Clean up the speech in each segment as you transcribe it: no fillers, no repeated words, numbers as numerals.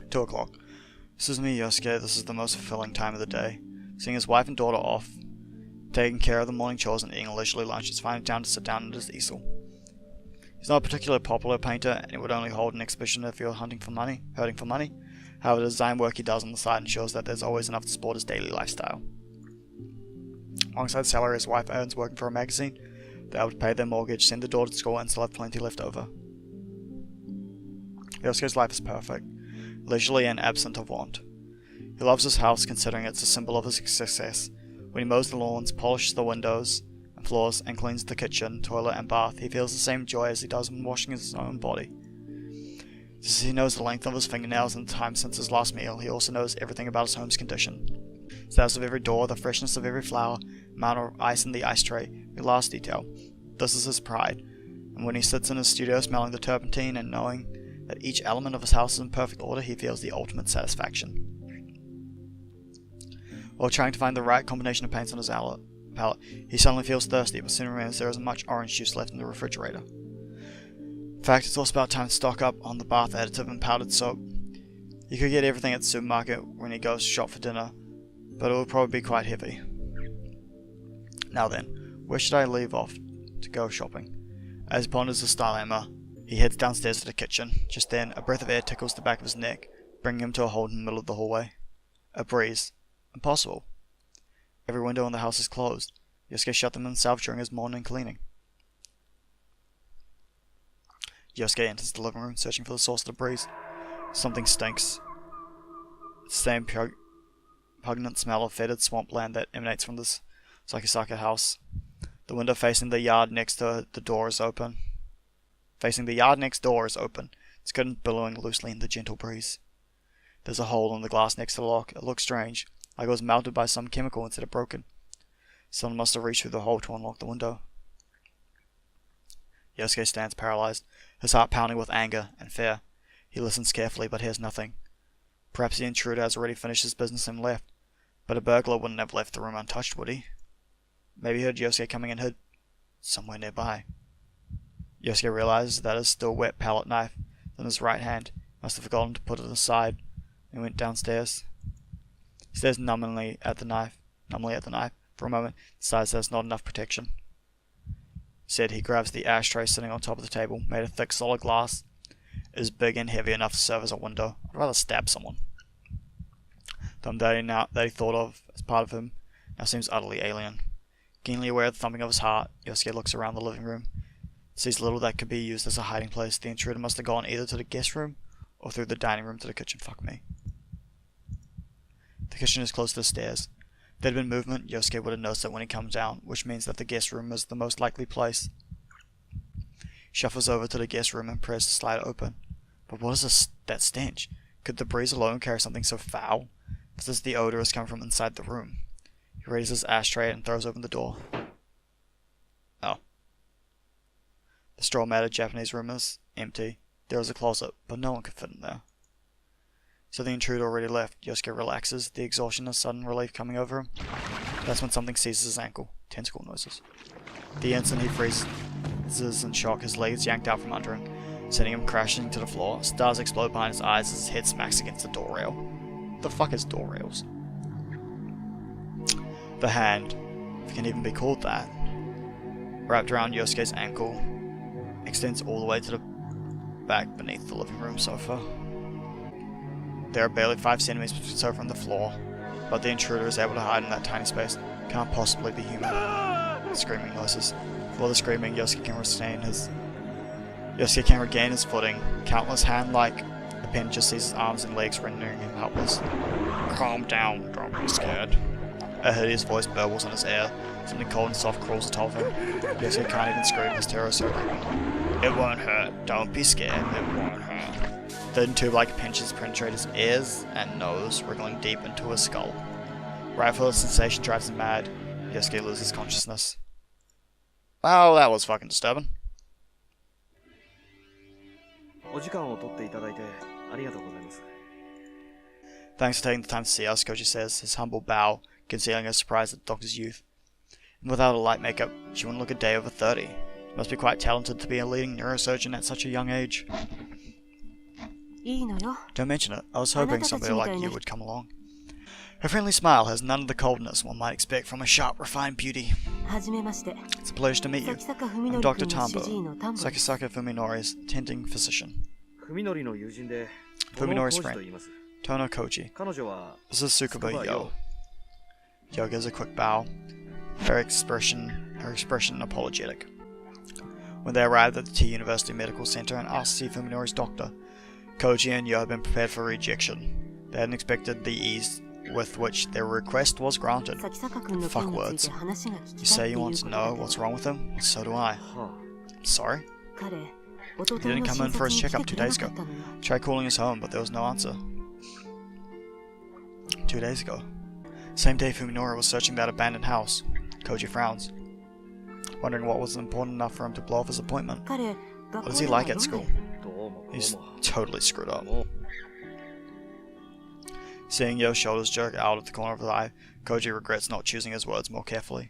2 o'clock. Suzume Yosuke, this is the most fulfilling time of the day. Seeing his wife and daughter off, taking care of the morning chores and eating a leisurely lunch, it's finally time to sit down at his easel. He's not a particularly popular painter, and he would only hold an exhibition if he were hurting for money. However, the design work he does on the side ensures that there's always enough to support his daily lifestyle. Alongside the salary his wife earns working for a magazine, they're able to pay their mortgage, send their daughter to school, and still have plenty left over. Yosuke's life is perfect, leisurely and absent of want. He loves his house, considering it's a symbol of his success. When he mows the lawns, polishes the windows and floors, and cleans the kitchen, toilet, and bath, he feels the same joy as he does when washing his own body. Since he knows the length of his fingernails and the time since his last meal, he also knows everything about his home's condition. The status of every door, the freshness of every flower, amount of ice in the ice tray, the last detail. This is his pride, and when he sits in his studio smelling the turpentine and knowing that each element of his house is in perfect order, he feels the ultimate satisfaction. While trying to find the right combination of paints on his palette, he suddenly feels thirsty, but soon remembers there isn't much orange juice left in the refrigerator. In fact, it's also about time to stock up on the bath additive and powdered soap. You could get everything at the supermarket when he goes to shop for dinner, but it will probably be quite heavy. Now then, where should I leave off to go shopping? As he ponders this dilemma, he heads downstairs to the kitchen. Just then, a breath of air tickles the back of his neck, bringing him to a halt in the middle of the hallway. A breeze. Impossible. Every window in the house is closed. Yosuke shut them himself during his morning cleaning. Yosuke enters the living room, searching for the source of the breeze. Something stinks. It's the same pungent smell of fetid swampland that emanates from this Sakisaka house. The window facing the yard next to the door is open. Its curtains billowing loosely in the gentle breeze. There's a hole in the glass next to the lock. It looks strange, like it was melted by some chemical instead of broken. Someone must have reached through the hole to unlock the window. Yosuke stands paralyzed, his heart pounding with anger and fear. He listens carefully, but hears nothing. Perhaps the intruder has already finished his business and left, but a burglar wouldn't have left the room untouched, would he? Maybe he heard Yosuke coming and hid somewhere nearby. Yosuke realizes that his still wet palette knife in his right hand. Must have forgotten to put it aside, and went downstairs. He stares numbly at the knife. For a moment, decides there's not enough protection. Instead, he grabs the ashtray sitting on top of the table, made of thick solid glass. It is big and heavy enough to serve as a window. I'd rather stab someone. The that he thought of as part of him now seems utterly alien. Keenly aware of the thumping of his heart, Yosuke looks around the living room. Sees little that could be used as a hiding place. The intruder must have gone either to the guest room or through the dining room to the kitchen. Fuck me. The kitchen is close to the stairs. If there had been movement, Yosuke would have noticed it when he comes down, which means that the guest room is the most likely place. He shuffles over to the guest room and presses the slide open. But what is that stench? Could the breeze alone carry something so foul? Since the odor is coming from inside the room. He raises his ashtray and throws open the door. Oh. The straw-matted Japanese room is empty. There is a closet, but no one could fit in there. So the intruder already left. Yosuke relaxes, the exhaustion and sudden relief coming over him. That's when something seizes his ankle. Tentacle noises. The instant he freezes in shock, his leg is yanked out from under him, sending him crashing to the floor. Stars explode behind his eyes as his head smacks against the door rail. What the fuck is door rails? The hand, if it can even be called that, wrapped around Yosuke's ankle, extends all the way to the back beneath the living room sofa. There are barely 5 centimeters between the sofa and the floor, but the intruder is able to hide in that tiny space. Can't possibly be human. Screaming noises. Before the screaming, Yosuke can regain his footing. Countless hand-like appendages seize his arms and legs, rendering him helpless. Calm down, don't be scared. A hideous voice burbles in his ear. Something cold and soft crawls atop him. Yosuke can't even scream, his terror so deep. It won't hurt. Don't be scared. It won't hurt. Thin tube-like pinches penetrate his ears and nose, wriggling deep into his skull. Rightful sensation drives him mad. Yosuke loses consciousness. Wow, that was fucking disturbing. Thanks for taking the time to see us, Koji says, his humble bow concealing his surprise at the doctor's youth. And without a light makeup, she wouldn't look a day over 30. She must be quite talented to be a leading neurosurgeon at such a young age. Don't mention it. I was hoping somebody like you would come along. Her friendly smile has none of the coldness one might expect from a sharp, refined beauty. It's a pleasure to meet you. I'm Dr. Tambo, Sakisaka Fuminori's tending physician. Fuminori's friend, Tono Kochi. This is Tsukuba Yo. Yo gives a quick bow, her expression apologetic. When they arrived at the T University Medical Center and asked to see Fuminori's doctor, Koji and Yo had been prepared for rejection. They hadn't expected the ease with which their request was granted. Fuck words. You say you want to know what's wrong with him? Well, so do I. Sorry? He didn't come in for his checkup 2 days ago. Tried calling his home, but there was no answer. 2 days ago. Same day Fuminori was searching that abandoned house. Koji frowns, wondering what was important enough for him to blow off his appointment. What is he like at school? He's totally screwed up. Seeing Yo's shoulders jerk out of the corner of his eye, Koji regrets not choosing his words more carefully.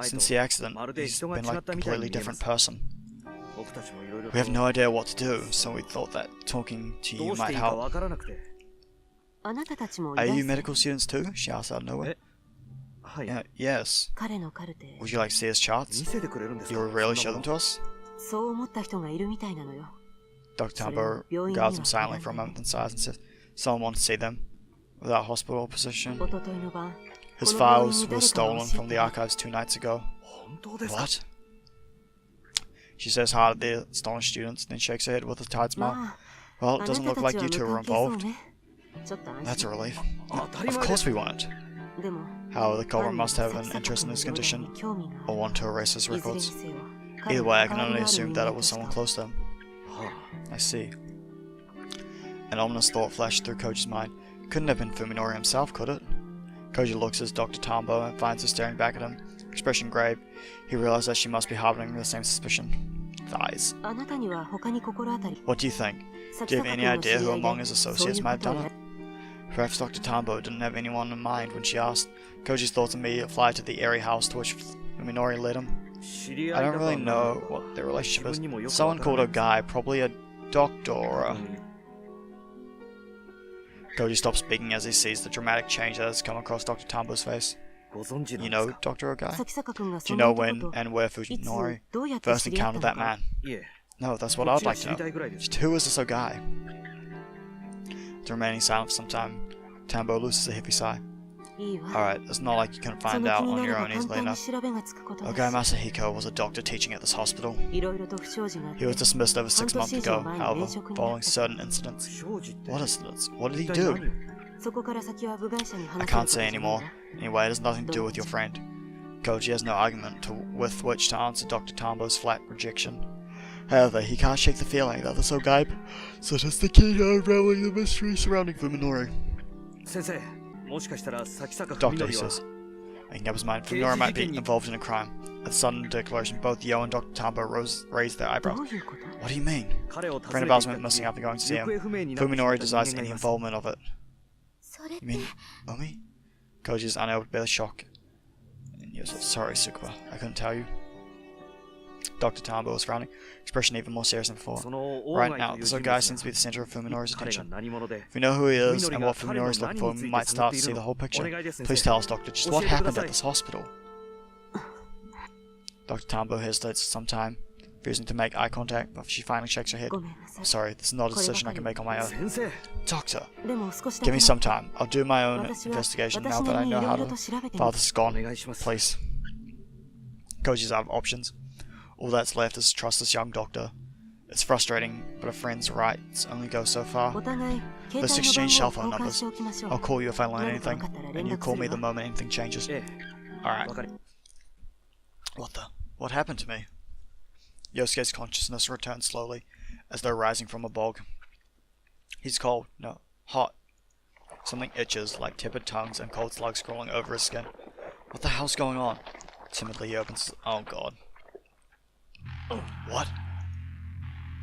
Since the accident, he's been like a completely different person. We have no idea what to do, so we thought that talking to you might help. Are you medical students too? She asked out of nowhere. Yes. Would you like to see his charts? You will really show them to us? Dr. Tambo regards him silently for a moment and sighs and says, someone wants to see them. Without hospital opposition. His files were stolen from the archives 2 nights ago. What? She says hard at the astonished students, then shakes her head with a tired smile. Well, it doesn't look like you two were involved. That's a relief. Of course we weren't. However, the culprit must have an interest in his condition, or want to erase his records. Either way, I can only assume that it was someone close to him. I see. An ominous thought flashed through Koji's mind. Couldn't have been Fuminori himself, could it? Koji looks at Dr. Tambo and finds her staring back at him, expression grave. He realizes that she must be harboring the same suspicion. Thighs. What do you think? Do you have any idea who among his associates might have done it? Perhaps Dr. Tambo didn't have anyone in mind when she asked. Koji's thoughts immediately fly to the airy house to which Fuminori led him. I don't really know what their relationship is. Someone called a guy, probably a doctor or a... Koji stops speaking as he sees the dramatic change that has come across Dr. Tambo's face. You know Dr. Ogai? Do you know when and where Fuminori first encountered that man? No, that's what I'd like to know. Just who is this Ogai? After remaining silent for some time, Tambo looses a heavy sigh. Alright, it's not like you can find out on your own easily enough. Ogai Masahiko was a doctor teaching at this hospital. He was dismissed over 6 months ago, however, following certain incidents. What incidents? What did he do? I can't say anymore. Anyway, it has nothing to do with your friend. Koji has no argument with which to answer Dr. Tambo's flat rejection. However, he can't shake the feeling that this Ogai such as the key to unraveling the mystery surrounding Fuminori. Doctor, he says, making up his mind, Fuminori might be involved in a crime. At the sudden declaration, both Yo and Dr. Tambo raised their eyebrows. What do you mean? A friend of ours went missing after going to see him. Fuminori denies any involvement of it. You mean, Omi? Koji is unable to bear the shock. And Yo says, sorry, Tsukuba, I couldn't tell you. Dr. Tambo was frowning, expression even more serious than before. Right now, this guy seems to be the center of Fuminori's attention. If we know who he is and what Fuminori is looking for, we might start to see the whole picture. Please tell us, Doctor, just what happened at this hospital? Dr. Tambo hesitates for some time, refusing to make eye contact, but she finally shakes her head. I'm sorry, this is not a decision I can make on my own. Doctor, give me some time. I'll do my own investigation now that I know how to file this is gone. Please. Koji's out of options. All that's left is to trust this young doctor. It's frustrating, but a friend's rights only go so far. Let's exchange cell phone numbers. I'll call you if I learn anything, and you call me the moment anything changes. Alright. What the? What happened to me? Yosuke's consciousness returns slowly, as though rising from a bog. He's cold. No, hot. Something itches, like tepid tongues and cold slugs crawling over his skin. What the hell's going on? Timidly he opens... Oh god. Oh, what?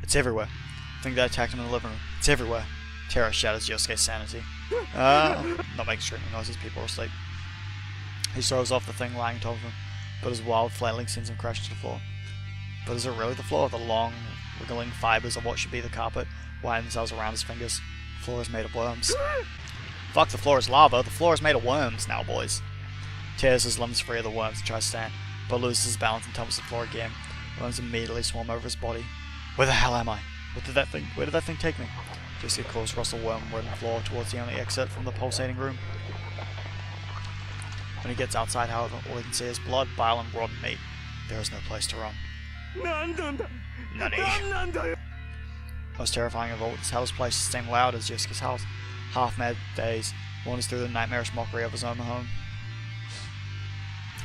It's everywhere. The thing that attacked him in the living room. It's everywhere. Terror shatters Yosuke's sanity. Not making screaming noises, people are asleep. He throws off the thing lying on top of him, but his wild flailing sends him crashing to the floor. But is it really the floor? The long, wriggling fibers of what should be the carpet wind themselves around his fingers. The floor is made of worms. Fuck, the floor is lava. The floor is made of worms now, boys. Tears his limbs free of the worms and tries to stand, but loses his balance and tumbles to the floor again. Worms immediately swarm over his body. Where the hell am I? Where did that thing take me? Jesse calls Russell worm-ridden floor towards the only exit from the pulsating room. When he gets outside, however, all he can see is blood, bile, and rotten meat. There is no place to run. Nani? Most terrifying of all, this hell's place is the same loud as Yosuke's house. Half-mad daze wanders through the nightmarish mockery of his own home.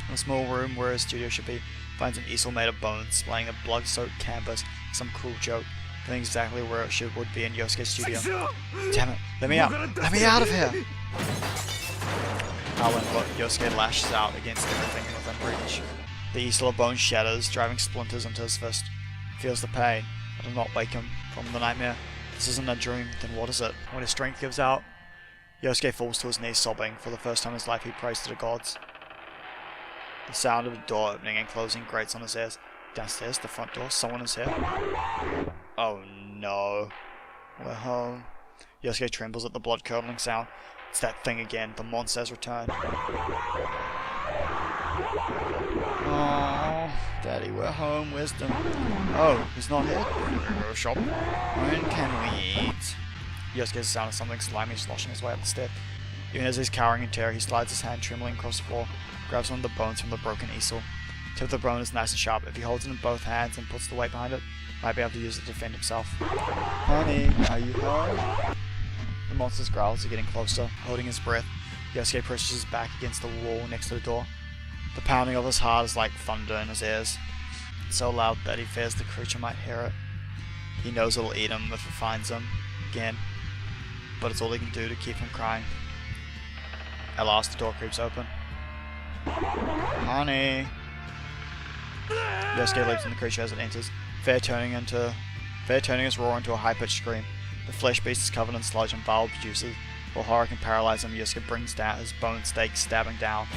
In a small room where his studio should be, finds an easel made of bones, displaying a blood-soaked canvas, some cruel joke, feeling exactly where it would be in Yosuke's studio. Damn it, let me out! Let me out of here! Howling, but Yosuke lashes out against everything within reach. The easel of bones shatters, driving splinters into his fist. He feels the pain, but does not wake him from the nightmare. This isn't a dream, then what is it? When his strength gives out, Yosuke falls to his knees sobbing. For the first time in his life he prays to the gods. The sound of the door opening and closing grates on his ears. Downstairs, the front door, someone is here. Oh no. We're home. Yosuke trembles at the blood-curdling sound. It's that thing again, the monster has returned. Oh, Daddy, we're home, wisdom. Oh, he's not here? We're shop. When can we eat? Yosuke gets the sound of something slimy sloshing his way up the step. Even as he's cowering in terror, he slides his hand trembling across the floor, grabs one of the bones from the broken easel. The tip of the bone is nice and sharp. If he holds it in both hands and puts the weight behind it, he might be able to use it to defend himself. Honey, are you home? The monster's growls are getting closer, holding his breath. Yosuke presses his back against the wall next to the door. The pounding of his heart is like thunder in his ears. It's so loud that he fears the creature might hear it. He knows it'll eat him if it finds him again, but it's all he can do to keep from crying. At last, the door creeps open. Honey! Yosuke leaps on the creature as it enters, fair turning his roar into a high-pitched scream. The flesh beast is covered in sludge and vile juices. While horror can paralyze him, Yosuke brings down his bone stake, stabbing down.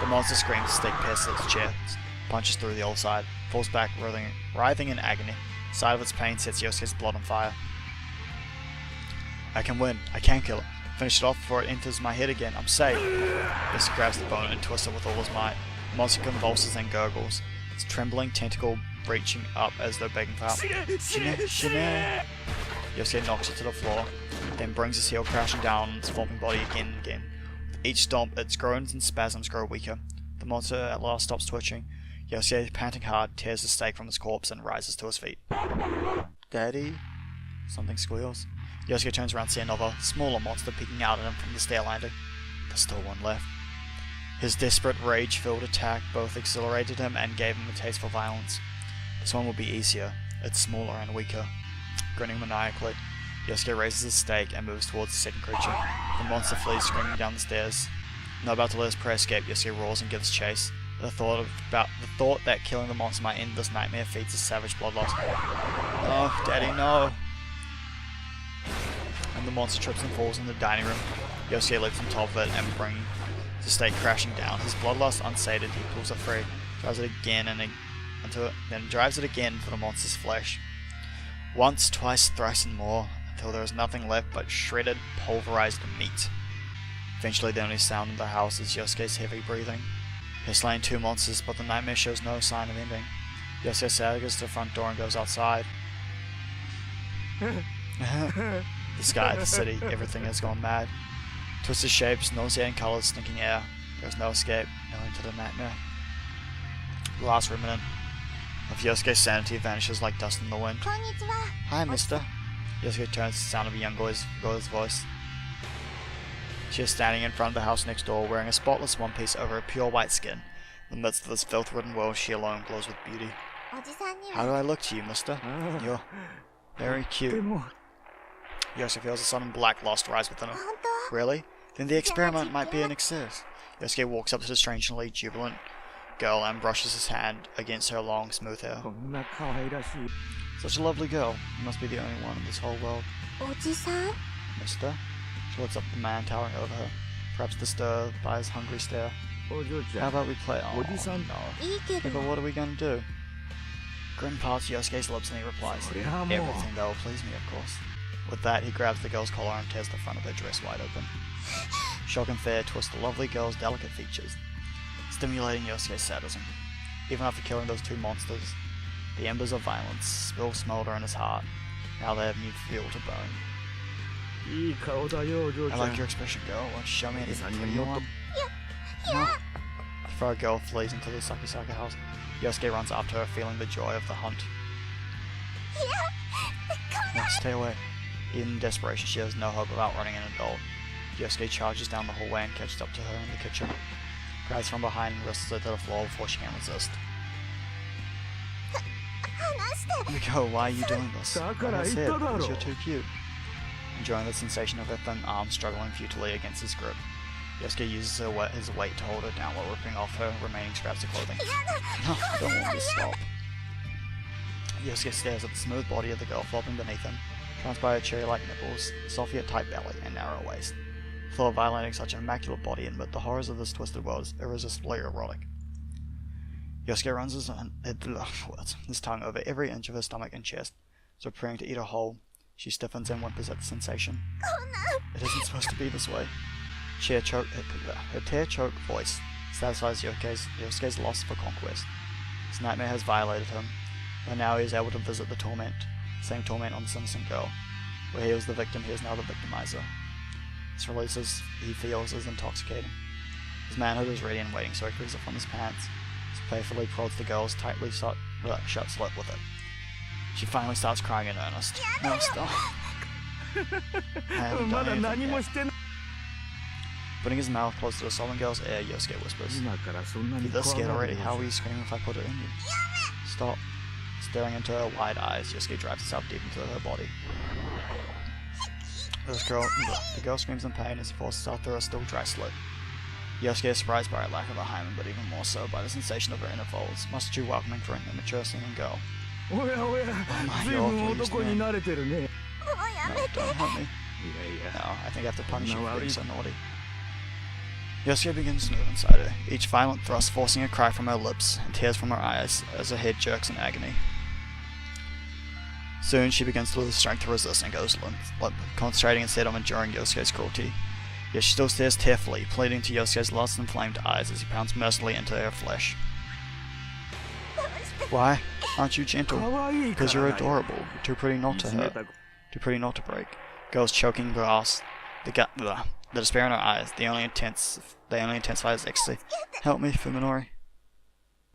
The monster screams, the stake pierces its chest, punches through the old side, falls back, writhing in agony. The sight of its pain sets Yosuke's blood on fire. I can win. I can kill it. Finish it off before it enters my head again. I'm safe. Yosuke grabs the bone and twists it with all his might. The monster convulses and gurgles, its trembling tentacle reaching up as though begging for help. Shine. Yosuke knocks it to the floor, then brings his heel crashing down on its flopping body again and again. With each stomp, its groans and spasms grow weaker. The monster at last stops twitching. Yosuke, panting hard, tears the stake from his corpse and rises to his feet. Daddy? Something squeals. Yosuke turns around to see another, smaller monster peeking out at him from the stair landing. There's still one left. His desperate, rage-filled attack both exhilarated him and gave him a taste for violence. This one will be easier. It's smaller and weaker. Grinning maniacally, Yosuke raises his stake and moves towards the second creature. The monster flees screaming down the stairs. Not about to let his prey escape, Yosuke roars and gives chase. The thought that killing the monster might end this nightmare feeds his savage bloodlust. No, Daddy, no! And the monster trips and falls in the dining room. Yosuke leaps on top of it and brings the stake crashing down. His bloodlust unsated, he pulls it free, drives it again into it, then drives it again into the monster's flesh. Once, twice, thrice, and more, until there is nothing left but shredded, pulverized meat. Eventually, the only sound in the house is Yosuke's heavy breathing. He has slain 2 monsters, but the nightmare shows no sign of ending. Yosuke staggers to the front door and goes outside. The sky, the city, everything has gone mad. Twisted shapes, nauseating colors, stinking air. There is no escape, no end to the nightmare. The last remnant of Yosuke's sanity vanishes like dust in the wind. Hi, mister. Yosuke turns to the sound of a young girl's voice. She is standing in front of the house next door, wearing a spotless one-piece over a pure white skin. In the midst of this filth-ridden world, she alone glows with beauty. How do I look to you, mister? You're very cute. Yosuke feels a sudden black lust rise within him. Really? Then the experiment might be an success. Yosuke walks up to the strangely jubilant girl and brushes his hand against her long, smooth hair. Such a lovely girl. You must be the only one in this whole world. Mister? She looks up at the man towering over her, perhaps disturbed by his hungry stare. How about we play? Oh, no. Yeah, but what are we gonna do? Grin parts Yosuke's lips and he replies, そりゃもう everything that will please me, of course. With that, he grabs the girl's collar and tears the front of her dress wide open. Shock and fear twist the lovely girl's delicate features, stimulating Yosuke's sadism. Even after killing those two monsters, the embers of violence still smolder in his heart. Now they have new fuel to burn. いい顔だよ、嬢ち I ゃん like your expression, girl. Won't you show me anything 兄さん pretty にもっと one? No. Before a girl flees into the Sakisaka house, Yosuke runs after her, feeling the joy of the hunt. No, stay away. In desperation, she has no hope of outrunning an adult. Yosuke charges down the hallway and catches up to her in the kitchen, grabs from behind and wrists her to the floor before she can resist. Miko, why are you doing this? That's it, because you're too cute. Enjoying the sensation of her thin arms struggling futilely against his grip, Yosuke uses his weight to hold her down while ripping off her remaining scraps of clothing. No, I don't want this to stop. Yosuke stares at the smooth body of the girl flopping beneath him, trounced by her cherry-like nipples, soft yet tight belly, and narrow waist. The thought of violating such an immaculate body amid the horrors of this twisted world is irresistibly erotic. Yosuke runs his tongue over every inch of her stomach and chest, so preparing to eat her whole. She stiffens and whimpers at the sensation. It isn't supposed to be this way. Her tear-choked voice satisfies Yosuke's lust for conquest. His nightmare has violated him, but now he is able to visit the same torment on this innocent girl. Where he was the victim, he is now the victimizer. This release he feels is intoxicating. His manhood is ready and waiting, so he frees it from his pants. He playfully prods the girl's tightly shut slit with it. She finally starts crying in earnest. No, stop. I haven't done anything yet. Putting his mouth close to the sobbing girl's ear, Yosuke whispers, "You're this scared already, how will you scream if I put it in you?" Stop. Staring into her wide eyes, Yosuke drives himself deep into her body. The girl screams in pain as he forces her through a still dry slit. Yosuke is surprised by her lack of a hymen, but even more so by the sensation of her inner folds, much too welcoming for an immature seeming girl. Oh my, you're pleased, man. No, don't hurt me. No, I think I have to punish you for being so naughty. Yosuke begins to move inside her, each violent thrust forcing a cry from her lips and tears from her eyes as her head jerks in agony. Soon she begins to lose strength to resist and goes limp, concentrating instead on enduring Yosuke's cruelty. Yet she still stares tearfully, pleading to Yosuke's lust-inflamed eyes as he pounds mercilessly into her flesh. Why? Aren't you gentle? Because you're adorable. You're too pretty not to hurt. Too pretty not to break. Girl's choking gasp, the despair in her eyes, they only intensify his ecstasy. Help me, Fuminori.